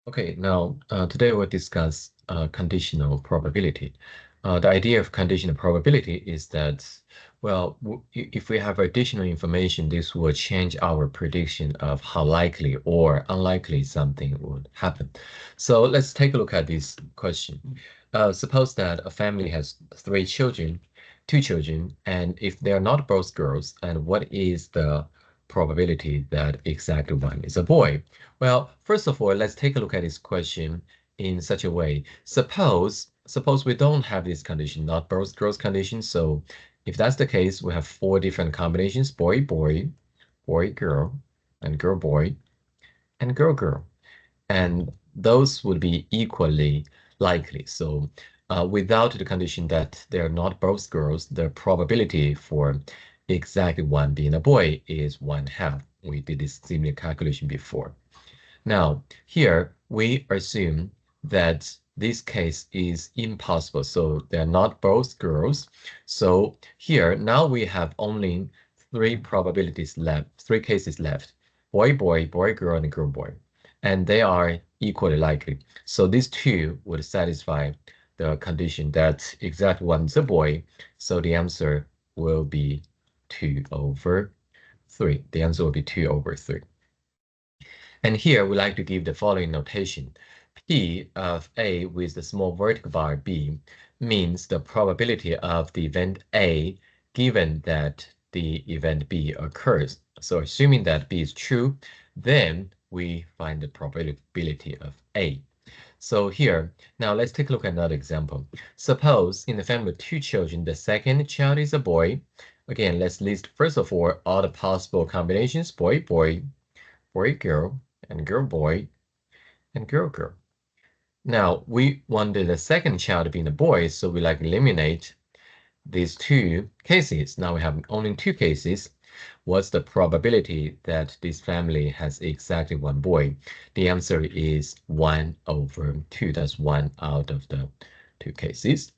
Okay, now today we'll discuss conditional probability. The idea of conditional probability is that, well, if we have additional information, this will change our prediction of how likely or unlikely something would happen. So let's take a look at this question. Suppose that a family has two children, and if they are not both girls, and what is the probability that exactly one is a boy? Well, first of all, let's take a look at this question in such a way. Suppose we don't have this condition, not both girls condition. So if that's the case, we have four different combinations: boy, boy, boy, girl, and girl, boy, and girl, girl. And those would be equally likely. So without the condition that they're not both girls, the probability for exactly one being a boy is 1/2. We did this similar calculation before. Now, here we assume that this case is impossible. So they're not both girls. So here, now we have only three cases left: boy, boy, boy, girl, and girl, boy. And they are equally likely. So these two would satisfy the condition that exact one is a boy. So the answer will be 2/3. The answer will be 2/3. And here we like to give the following notation. P of A with the small vertical bar B means the probability of the event A given that the event B occurs. So assuming that B is true, then we find the probability of A. So here, now let's take a look at another example. Suppose in the family of two children, the second child is a boy. Again, let's list first of all the possible combinations: boy, boy, boy, girl, and girl, boy, and girl, girl. Now, we wanted the second child being a boy, so we like eliminate these two cases. Now we have only two cases. What's the probability that this family has exactly one boy? The answer is 1/2. That's one out of the two cases.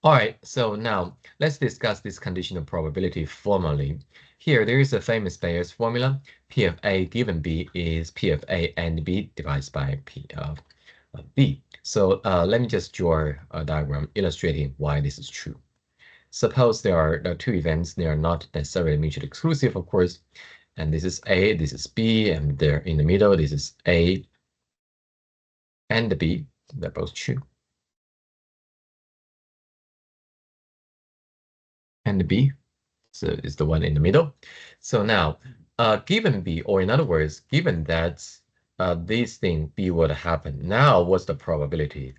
All right, so now let's discuss this conditional probability formally. Here, there is a famous Bayes formula. P of A given B is P of A and B divided by P of B. So let me just draw a diagram illustrating why this is true. Suppose there are two events. They are not necessarily mutually exclusive, of course. And this is A, this is B, and they're in the middle. This is A and B. They're both true. And B, so is the one in the middle. So now, given B, or in other words, given that this thing B would happen, now what's the probability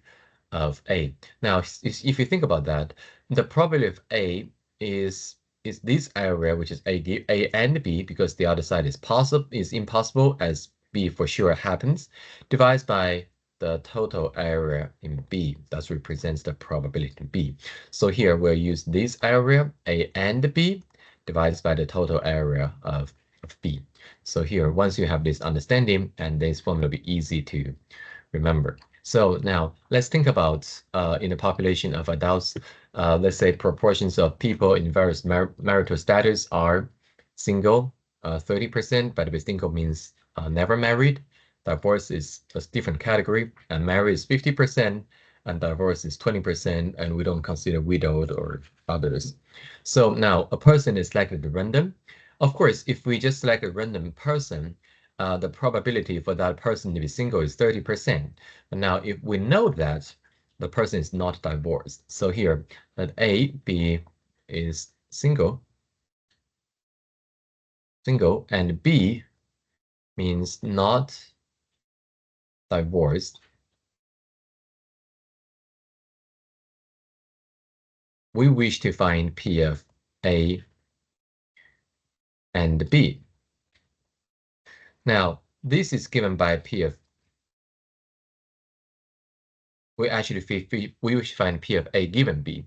of A? Now, if you think about that, the probability of A is this area, which is A and B, because the other side is impossible, as B for sure happens, divided by the total area in B. That represents the probability in B. So here we'll use this area, A and B, divided by the total area of B. So here, once you have this understanding, and this formula will be easy to remember. So now let's think about in the population of adults, let's say proportions of people in various marital status are single, 30%, by the way, single means never married. Divorce is a different category, and married is 50%, and divorce is 20%, and we don't consider widowed or others. So now a person is selected at random. Of course, if we just select a random person, the probability for that person to be single is 30%. But now if we know that the person is not divorced, so here that A, B is single, and B means not divorced, we wish to find P of A and B. Now, this is given by P of, we wish to find P of A given B.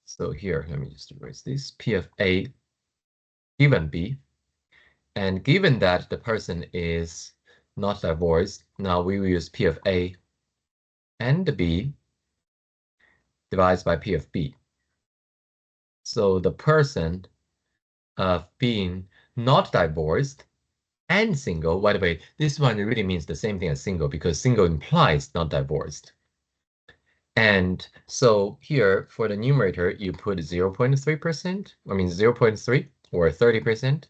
So here, let me just erase this, P of A given B. And given that the person is not divorced, now we will use P of A and B divided by P of B. So the person of being not divorced and single. By the way, this one really means the same thing as single because single implies not divorced. And so here for the numerator, you put 0.3%, I mean 0.3 or 30%.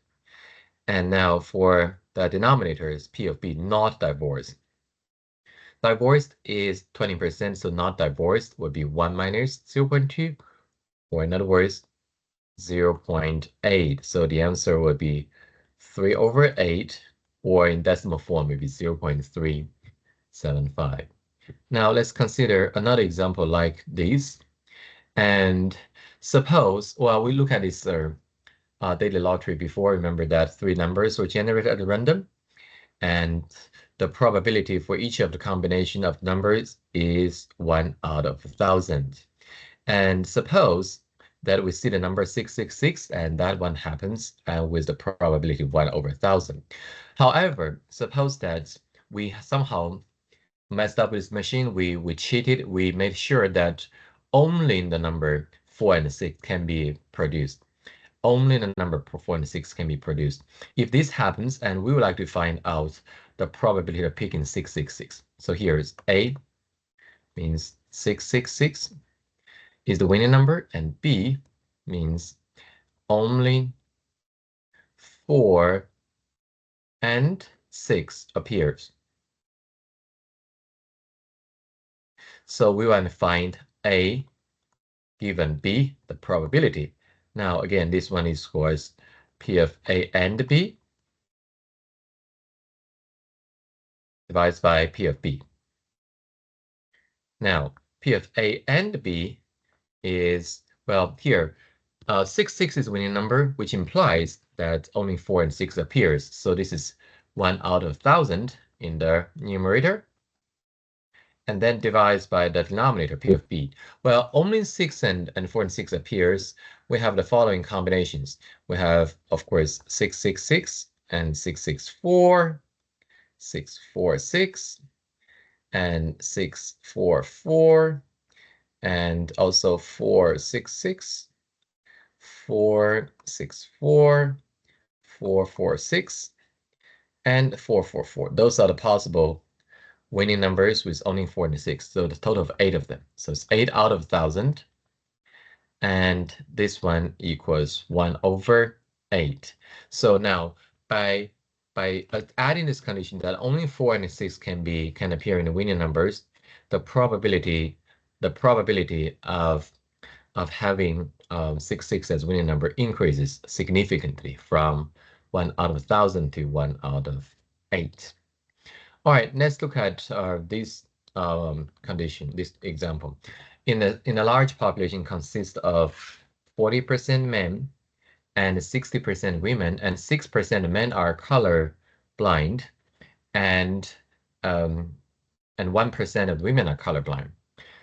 And now for the denominator is P of B, not divorced. Divorced is 20%, so not divorced would be 1 minus 0.2, or in other words, 0.8. So the answer would be 3/8, or in decimal form, would be 0.375. Now let's consider another example like this. And suppose, well, we look at this daily lottery before. Remember that 3 numbers were generated at random, and the probability for each of the combination of numbers is 1 out of 1,000. And suppose that we see the number 666, and that one happens with the probability of 1/1,000. However, suppose that we somehow messed up with this machine, we cheated, we made sure that only the number 4 and 6 can be produced. Only the number 4 and 6 can be produced. If this happens, and we would like to find out the probability of picking 666. So here's A means 666 is the winning number, and B means only 4 and 6 appears. So we want to find A given B, the probability. Now, again, this one is equals P of A and B divided by P of B. Now, P of A and B is, well, here, 6 is a winning number, which implies that only 4 and 6 appears. So this is 1 out of 1,000 in the numerator, and then divides by the denominator, P of B. Well, only 6 and 4 and 6 appears. We have the following combinations. We have, of course, 666 and 664, 646, and 644, and also 466, 464, 446, and 444. Those are the possible winning numbers with only 4 and 6. So the total of 8 of them. So it's 8 out of 1,000. And this one equals 1/8. So now by adding this condition that only 4 and 6 can appear in the winning numbers, the probability of having 6 as winning number increases significantly from 1 out of 1,000 to 1 out of 8. All right, let's look at this condition, this example. In a large population consists of 40% men and 60% women, and 6% of men are color blind, and 1% of women are colorblind.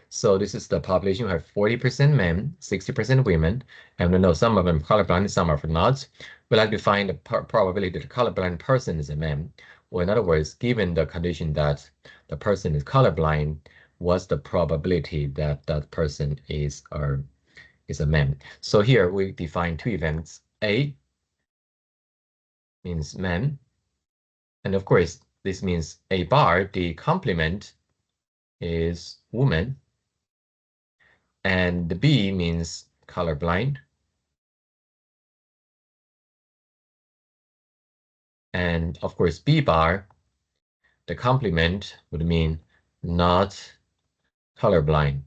So this is the population. We have 40% men, 60% women, and we know some of them are colorblind, some are not. We like to find the probability that a colorblind person is a man. Or in other words, given the condition that the person is colorblind, what's the probability that that person is a man? So here we define 2 events. A means man, and of course this means A bar, the complement, is woman, and the B means colorblind, and of course B bar, the complement, would mean not colorblind.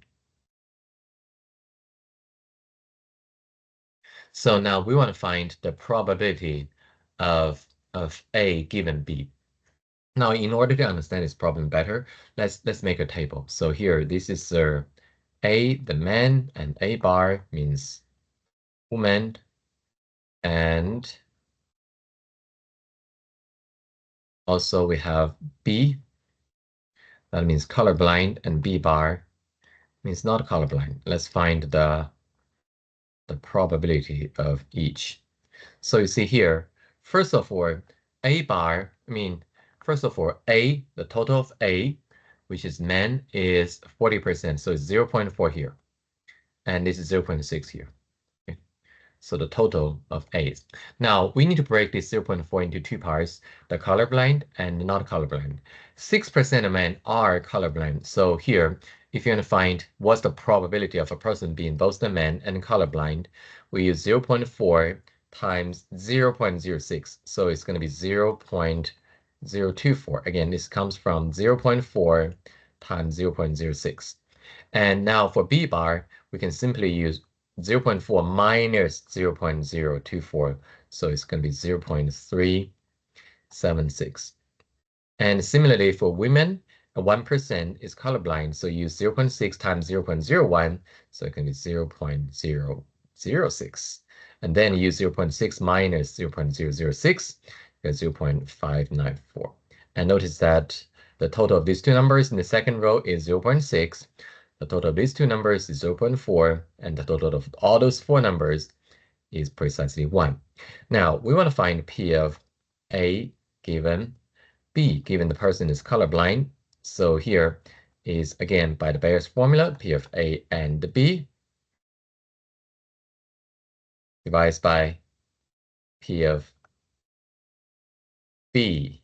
So now we want to find the probability of A given B. Now, in order to understand this problem better, let's make a table. So here, this is A, the man, and A bar means woman, and also we have B, that means colorblind, and B bar means not colorblind. Let's find the probability of each. So you see here, first of all, A bar, first of all, A, the total of A, which is men, is 40%. So it's 0.4 here. And this is 0.6 here. Okay. So the total of A. Now we need to break this 0.4 into two parts, the colorblind and not colorblind. 6% of men are colorblind. So here, if you want to find what's the probability of a person being both the man and colorblind, we use 0.4 times 0.06. So it's going to be 0.024. Again, this comes from 0.4 times 0.06. And now for B bar, we can simply use 0.4 minus 0.024. So it's going to be 0.376. And similarly for women, 1% is colorblind. So use 0.6 times 0.01. So it can be 0.006. And then use 0.6 minus 0.006, that's 0.594. And notice that the total of these two numbers in the second row is 0.6. The total of these two numbers is 0.4, and the total of all those four numbers is precisely 1. Now, we want to find P of A given B, given the person is colorblind. So here is, again, by the Bayes formula, P of A and B divided by P of B.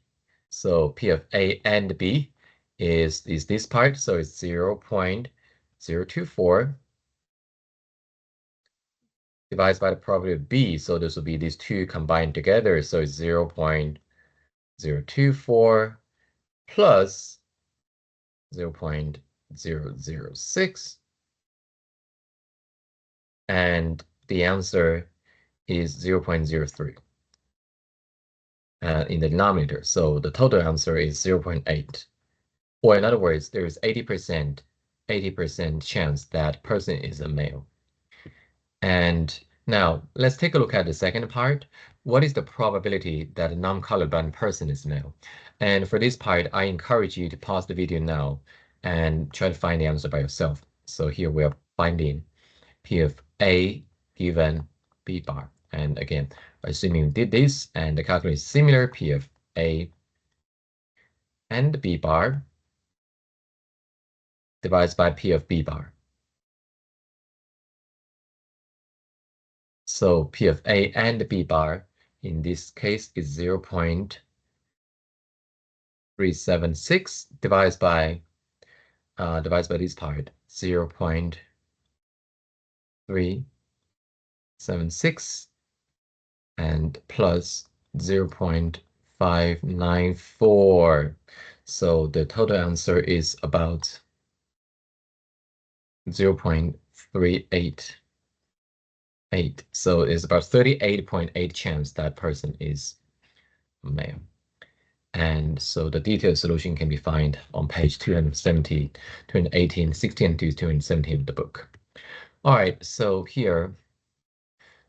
So P of A and B is this part, so it's 0.024 divided by the probability of B. So this will be these two combined together. So it's 0.024 plus 0.006. And the answer is 0.03 in the denominator. So the total answer is 0.8. Or in other words, there is 80% chance that person is a male. And now let's take a look at the second part. What is the probability that a non-colorblind person is male? And for this part, I encourage you to pause the video now and try to find the answer by yourself. So here we are finding P of A given B bar. And again, assuming we did this and the calculation is similar, P of A and B bar divides by P of B bar. So P of A and B bar in this case is 0.376 divided by this part, 0.376 and plus 0.594. So the total answer is about 0.388. So it's about 38.8 chance that person is male. And so the detailed solution can be found on page 270, 218, 16 to 217 of the book. All right, so here,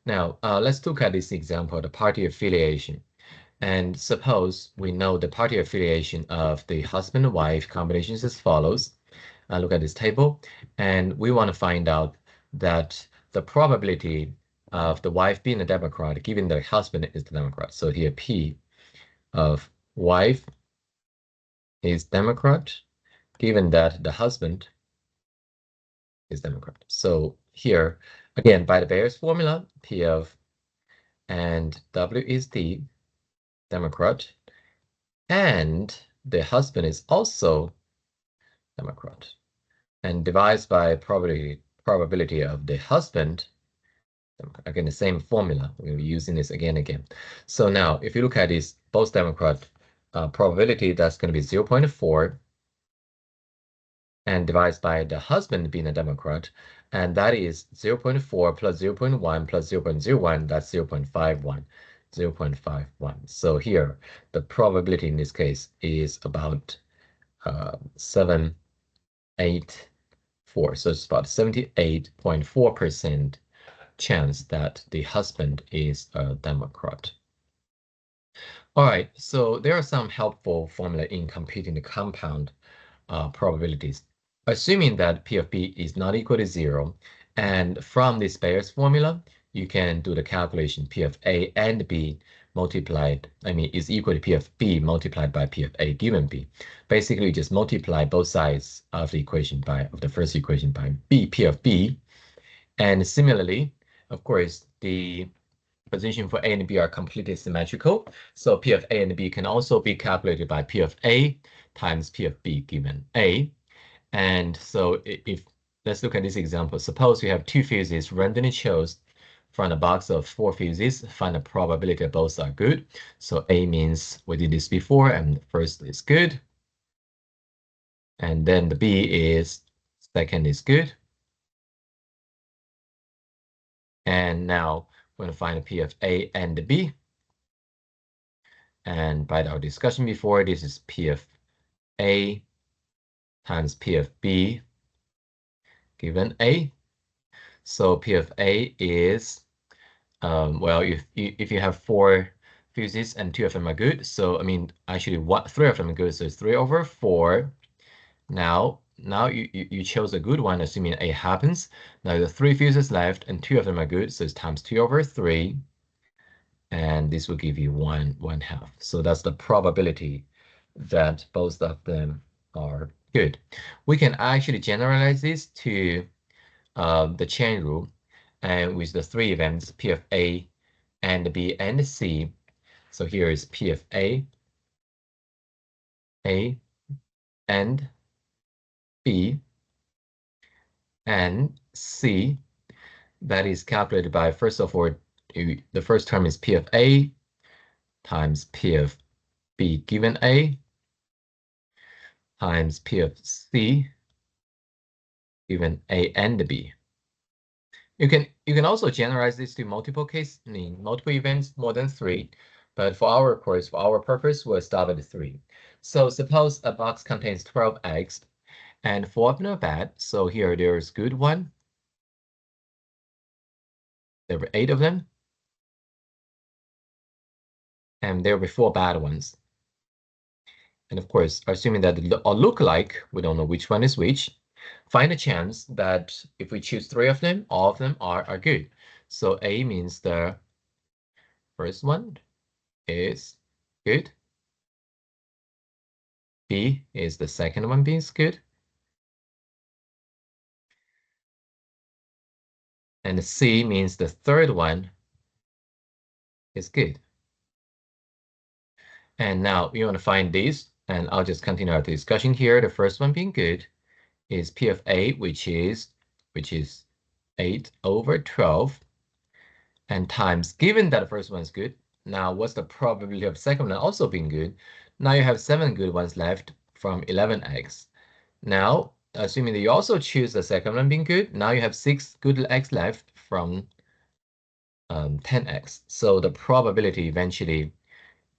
now let's look at this example, the party affiliation. And suppose we know the party affiliation of the husband and wife combinations as follows. Look at this table, and we want to find out that the probability of the wife being a Democrat, given the husband is the Democrat. So here P of wife is Democrat, given that the husband is Democrat. So here, again, by the Bayes formula, P of and W is D, Democrat, and the husband is also Democrat, and divides by probability of the husband. Again, the same formula. We're using this again and again. So now, if you look at this, both Democrat probability, that's going to be 0.4, and divides by the husband being a Democrat, and that is 0.4 plus 0.1 plus 0.01, that's 0.51. 0.51. So here, the probability in this case is about 784. So it's about 78.4% chance that the husband is a Democrat. All right, so there are some helpful formula in computing the compound probabilities. Assuming that P of B is not equal to 0, and from this Bayes formula, you can do the calculation P of A and B multiplied, is equal to P of B multiplied by P of A given B. Basically, just multiply both sides of the equation of the first equation by B, P of B. And similarly, of course, the position for A and B are completely symmetrical. So P of A and B can also be calculated by P of A times P of B given A. And so if let's look at this example. Suppose you have two fuses randomly chosen from a box of 4 fuses. Find the probability that both are good. So A means we did this before, and the first is good. And then the B is second is good. And now we're going to find the P of A and the B. And by our discussion before, this is P of A times P of B given A. So P of A is, well, if you have 4 fuses and 2 of them are good, so I mean, actually 3 of them are good, so it's 3 over 4. Now you chose a good one, assuming A happens. Now the 3 fuses left and 2 of them are good, so it's times 2 over 3. And this will give you 1/2. So that's the probability that both of them are good. We can actually generalize this to the chain rule, and with the 3 events, P of A and B and C. So here is P of A and B and C. That is calculated by, first of all, the first term is P of A times P of B given A times P of C given A and B. You can also generalize this to multiple events, more than 3. But for our course, for our purpose, we'll start at 3. So suppose a box contains 12 eggs, and 4 of them are bad. So here there's good one. There were 8 of them. And there were 4 bad ones. And of course, assuming that they all look alike, we don't know which one is which. Find a chance that if we choose 3 of them, all of them are good. So A means the first one is good. B is the second one being good. And C means the third one is good. And now we want to find these, and I'll just continue our discussion here. The first one being good is P of A, which is 8 over 12, and times, given that the first one is good, now what's the probability of the second one also being good? Now you have 7 good ones left from 11 eggs. Now, assuming that you also choose the second one being good, now you have 6 good eggs left from 10 eggs. So the probability eventually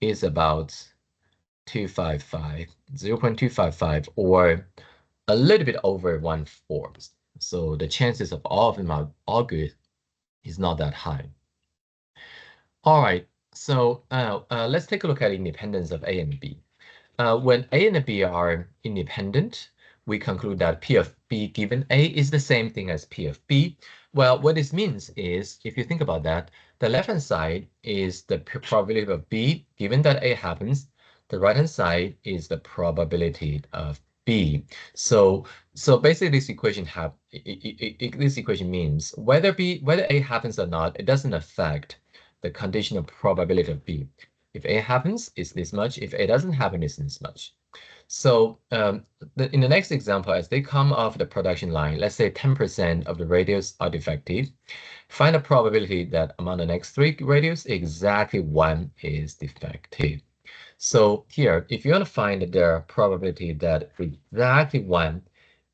is about 0.255, or a little bit over 1/4. So the chances of all of them are all good is not that high. All right, so let's take a look at independence of A and B. When A and B are independent, we conclude that P of B given A is the same thing as P of B. Well, what this means is, if you think about that, the left-hand side is the probability of B given that A happens. The right-hand side is the probability of B. So basically, this equation means whether A happens or not, it doesn't affect the conditional probability of B. If A happens, it's this much. If A doesn't happen, it's this much. So in the next example, as they come off the production line, let's say 10% of the radios are defective. Find a probability that among the next 3 radios, exactly 1 is defective. So here, if you want to find the probability that exactly 1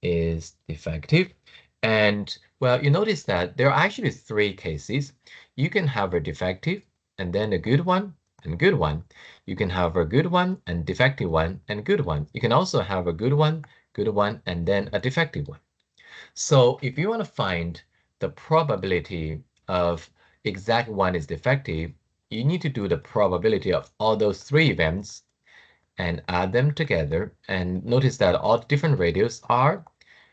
is defective, and well, you notice that there are actually 3 cases. You can have a defective and then a good one and good one. You can have a good one and defective one and good one. You can also have a good one, and then a defective one. So if you want to find the probability of exact 1 is defective, you need to do the probability of all those 3 events and add them together. And notice that all different radios are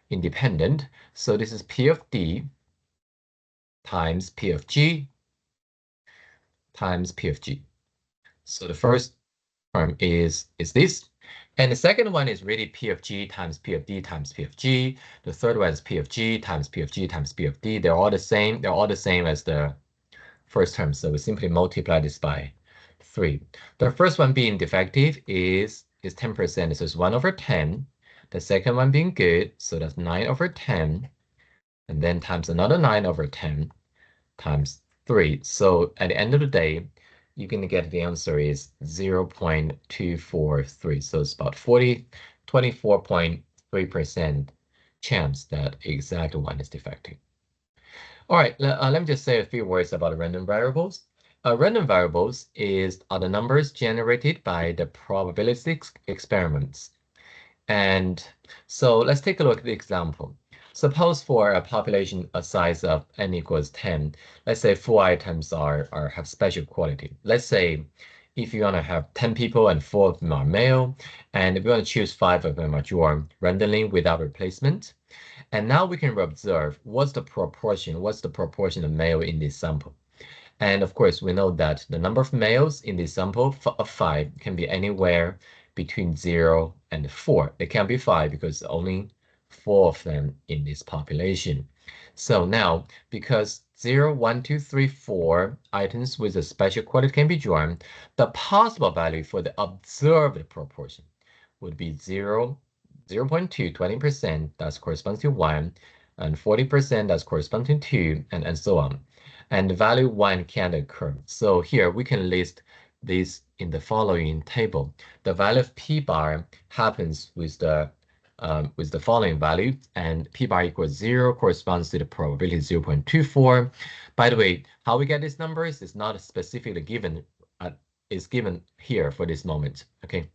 independent. So this is P of D times P of G times P of G. So the first term is this. And the second one is really P of G times P of D times P of G. The third one is P of G times P of G times P of D. They're all the same. They're all the same as the first term. So we simply multiply this by 3. The first one being defective is 10%, so it's 1 over 10. The second one being good, so that's 9 over 10. And then times another 9 over 10 times 3. So at the end of the day, you're going to get the answer is 0.243. So it's about 24.3% chance that exact one is defective. All right, let me just say a few words about random variables. Random variables are the numbers generated by the probabilistic experiments. And so let's take a look at the example. Suppose for a population a size of n equals 10, let's say 4 items have special quality. Let's say if you want to have 10 people and 4 of them are male, and if you want to choose 5 of them are drawn randomly without replacement. And now we can observe what's the proportion of male in this sample. And of course, we know that the number of males in this sample of 5 can be anywhere between 0 and 4. It can't be 5 because only 4 of them in this population. So now, because 0, 1, 2, 3, 4 items with a special quality can be drawn, the possible value for the observed proportion would be 0, 0.2, 20%, that corresponds to 1, and 40%, that corresponds to 2, and so on. And the value 1 can't occur. So here we can list this in the following table. The value of p bar happens with the following value, and p bar equals 0 corresponds to the probability 0.24. By the way, how we get these numbers is not specifically given, is given here for this moment. Okay,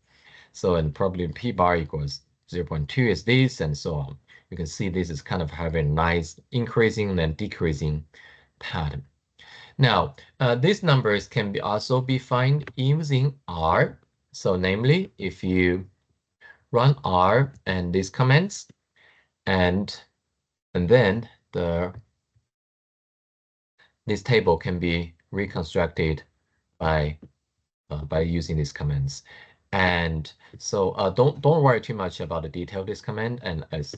so and probably p bar equals 0.2 is this, and so on. You can see this is kind of having a nice increasing and decreasing pattern. Now, these numbers can also be found using R. So namely, if you run R and these comments, and then this table can be reconstructed by using these commands. And so don't worry too much about the detail of this command and as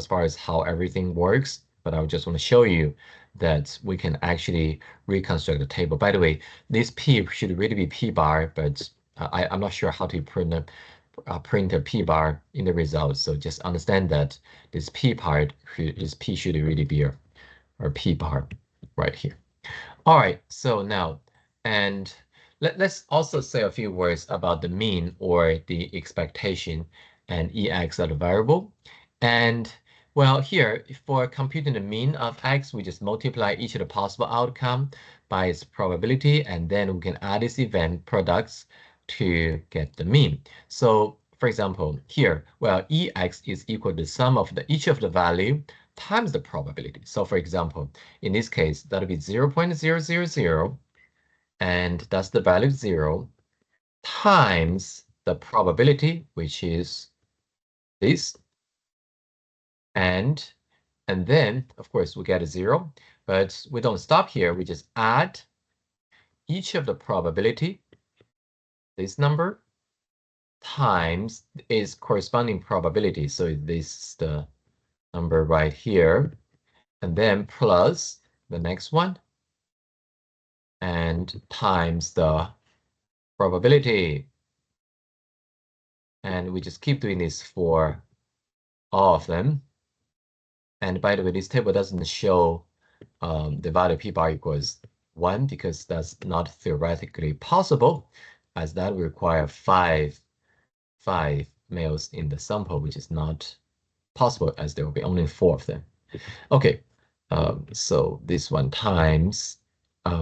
far as how everything works, but I just want to show you that we can actually reconstruct the table. By the way, this P should really be P bar, but I'm not sure how to print a P bar in the results. So just understand that this P part, this P should really be a P bar right here. All right, so now, and let's also say a few words about the mean or the expectation and EX of the variable. And well, here for computing the mean of X, we just multiply each of the possible outcome by its probability, and then we can add its event products to get the mean. So for example, here, well, EX is equal to the sum of each of the value times the probability. So for example, in this case, that'll be 0.000, and that's the value 0, times the probability, which is this. And then, of course, we get a 0, but we don't stop here. We just add each of the probability, this number, times its corresponding probability. So this is the number right here, and then plus the next one, and times the probability. And we just keep doing this for all of them. And by the way, this table doesn't show the value p bar equals 1 because that's not theoretically possible, as that will require five males in the sample, which is not possible as there will be only 4 of them. Okay, so this one times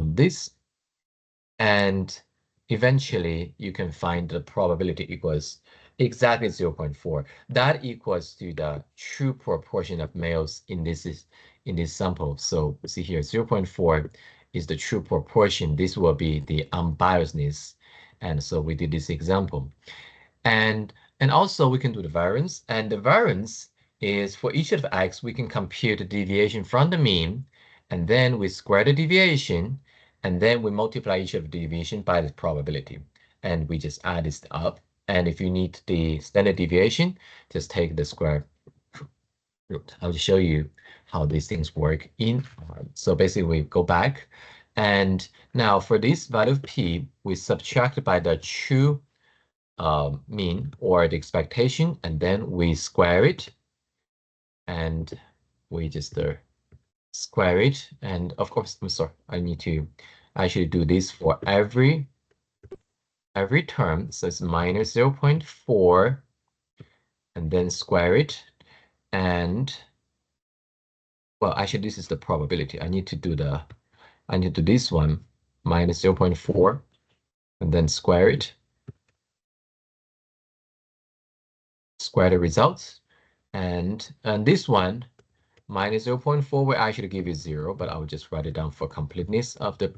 this, and eventually you can find the probability equals exactly 0.4. That equals to the true proportion of males in this sample. So see here, 0.4 is the true proportion. This will be the unbiasedness. And so we did this example. And also we can do the variance. And the variance is for each of X, we can compute the deviation from the mean, and then we square the deviation, and then we multiply each of the deviation by the probability. And we just add this up. And if you need the standard deviation, just take the square root. I'll show you how these things work in. So basically we go back And now for this value of p, we subtract by the true mean or the expectation, and then we square it, and we just square it. And of course, I'm sorry, I need to actually do this for every term. So it's minus 0.4, and then square it. And well, actually, this is the probability. I need to do this one, minus 0.4, and then square it. Square the results. And this one, minus 0.4 will actually give you 0, but I will just write it down for completeness of the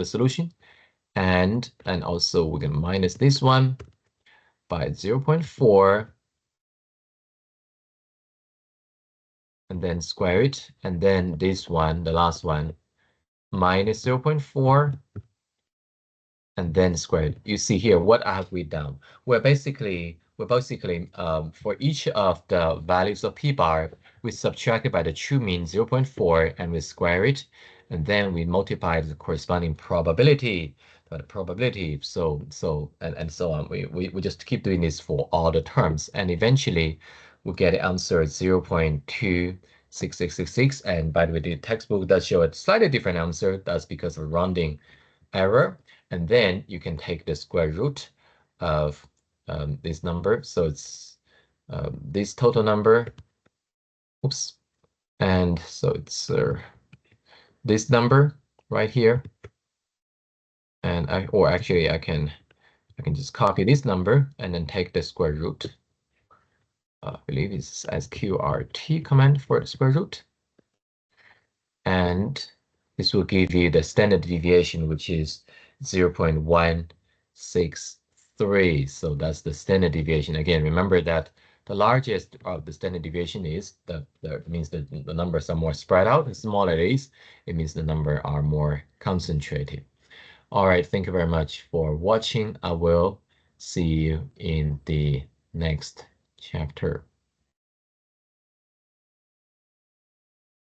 solution. And also we can minus this one by 0.4, and then square it. And then this one, the last one, minus 0.4, and then square it. You see here, what have we done? We're basically for each of the values of p bar, we subtract it by the true mean 0.4, and we square it, and then we multiply the corresponding probability by the probability. So and so on. We just keep doing this for all the terms, and eventually we get the answer 0.26666. And by the way, the textbook does show a slightly different answer. That's because of rounding error. And then you can take the square root of this number. So it's this total number. Oops. And so it's this number right here. And I can just copy this number and then take the square root. I believe it's sqrt command for the square root. And this will give you the standard deviation, which is 0.163. So that's the standard deviation. Again, remember that the largest of the standard deviation is means that the numbers are more spread out. The smaller it is, it means the number are more concentrated. All right, thank you very much for watching. I will see you in the next chapter.